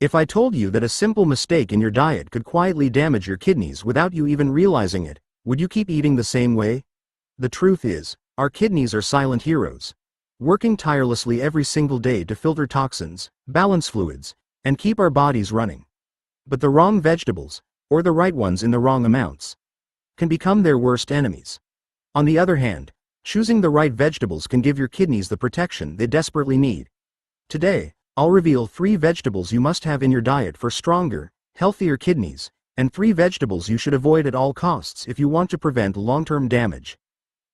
If I told you that a simple mistake in your diet could quietly damage your kidneys without you even realizing it, would you keep eating the same way? The truth is, our kidneys are silent heroes, working tirelessly every single day to filter toxins, balance fluids, and keep our bodies running. But the wrong vegetables, or the right ones in the wrong amounts, can become their worst enemies. On the other hand, choosing the right vegetables can give your kidneys the protection they desperately need. Today, I'll reveal 3 vegetables you must have in your diet for stronger, healthier kidneys, and 3 vegetables you should avoid at all costs if you want to prevent long-term damage.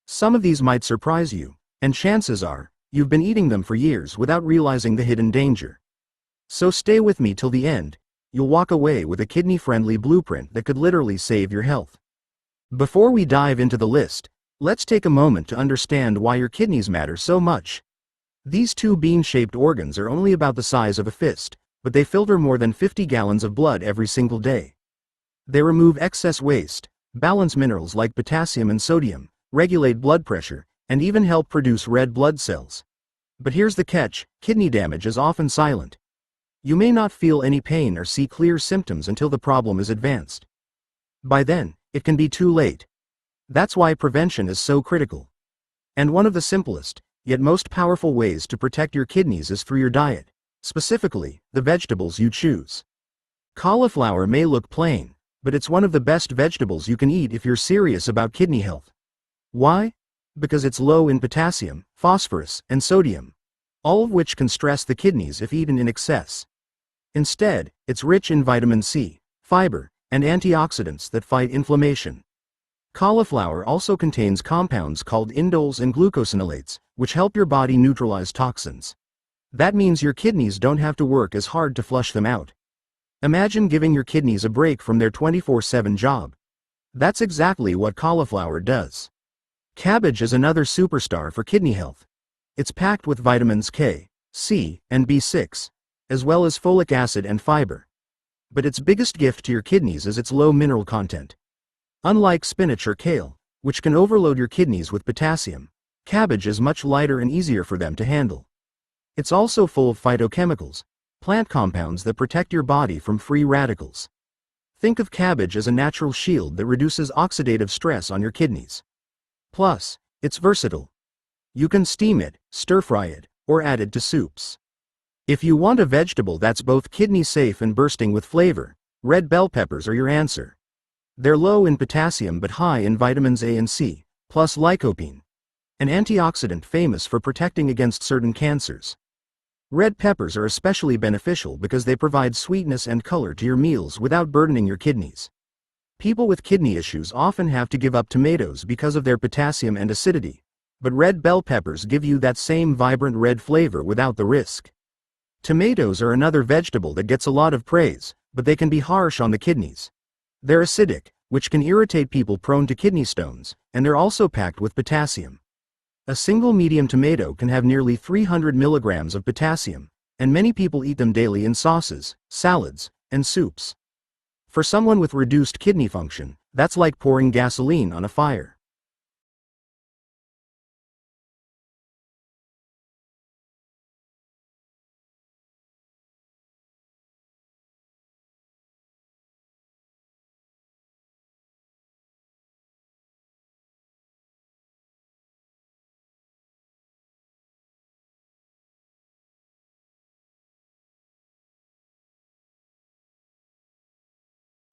Some of these might surprise you, and chances are, you've been eating them for years without realizing the hidden danger. So stay with me till the end. You'll walk away with a kidney-friendly blueprint that could literally save your health. Before we dive into the list, let's take a moment to understand why your kidneys matter so much. These 2 bean-shaped organs are only about the size of a fist, but they filter more than 50 gallons of blood every single day. They remove excess waste, balance minerals like potassium and sodium, regulate blood pressure, and even help produce red blood cells. But here's the catch: kidney damage is often silent. You may not feel any pain or see clear symptoms until the problem is advanced. By then, it can be too late. That's why prevention is so critical. And one of the simplest, yet most powerful ways to protect your kidneys is through your diet, specifically, the vegetables you choose. Cauliflower may look plain, but it's one of the best vegetables you can eat if you're serious about kidney health. Why? Because it's low in potassium, phosphorus, and sodium, all of which can stress the kidneys if eaten in excess. Instead, it's rich in vitamin C, fiber, and antioxidants that fight inflammation. Cauliflower also contains compounds called indoles and glucosinolates, which help your body neutralize toxins. That means your kidneys don't have to work as hard to flush them out. Imagine giving your kidneys a break from their 24/7 job. That's exactly what cauliflower does. Cabbage is another superstar for kidney health. It's packed with vitamins K, C, and B6, as well as folic acid and fiber. But its biggest gift to your kidneys is its low mineral content. Unlike spinach or kale, which can overload your kidneys with potassium, cabbage is much lighter and easier for them to handle. It's also full of phytochemicals, plant compounds that protect your body from free radicals. Think of cabbage as a natural shield that reduces oxidative stress on your kidneys. Plus, it's versatile. You can steam it, stir-fry it, or add it to soups. If you want a vegetable that's both kidney-safe and bursting with flavor, red bell peppers are your answer. They're low in potassium but high in vitamins A and C, plus lycopene, an antioxidant famous for protecting against certain cancers. Red peppers are especially beneficial because they provide sweetness and color to your meals without burdening your kidneys. People with kidney issues often have to give up tomatoes because of their potassium and acidity, but red bell peppers give you that same vibrant red flavor without the risk. Tomatoes are another vegetable that gets a lot of praise, but they can be harsh on the kidneys. They're acidic, which can irritate people prone to kidney stones, and they're also packed with potassium. A single medium tomato can have nearly 300 milligrams of potassium, and many people eat them daily in sauces, salads, and soups. For someone with reduced kidney function, that's like pouring gasoline on a fire.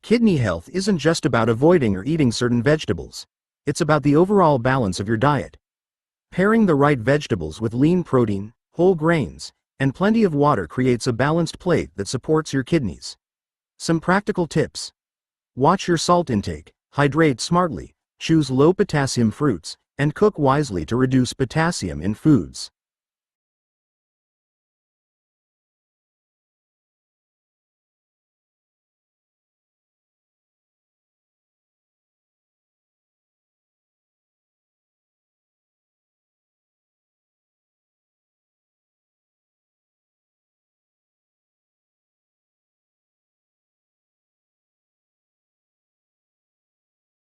Kidney health isn't just about avoiding or eating certain vegetables. It's about the overall balance of your diet. Pairing the right vegetables with lean protein, whole grains, and plenty of water creates a balanced plate that supports your kidneys. Some practical tips. Watch your salt intake, hydrate smartly, choose low potassium fruits, and cook wisely to reduce potassium in foods.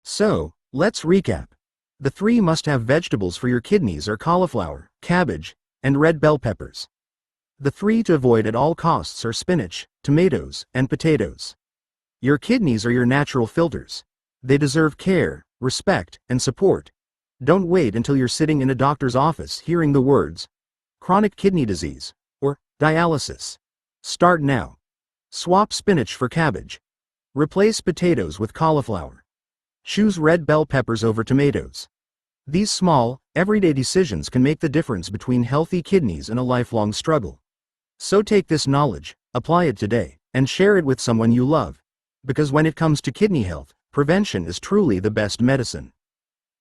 So, let's recap. The 3 must-have vegetables for your kidneys are cauliflower, cabbage, and red bell peppers. The three to avoid at all costs are spinach, tomatoes, and potatoes. Your kidneys are your natural filters. They deserve care, respect, and support. Don't wait until you're sitting in a doctor's office hearing the words chronic kidney disease or dialysis. Start now. Swap spinach for cabbage. Replace potatoes with cauliflower. Choose red bell peppers over tomatoes. These small, everyday decisions can make the difference between healthy kidneys and a lifelong struggle. So take this knowledge, apply it today, and share it with someone you love. Because when it comes to kidney health, prevention is truly the best medicine.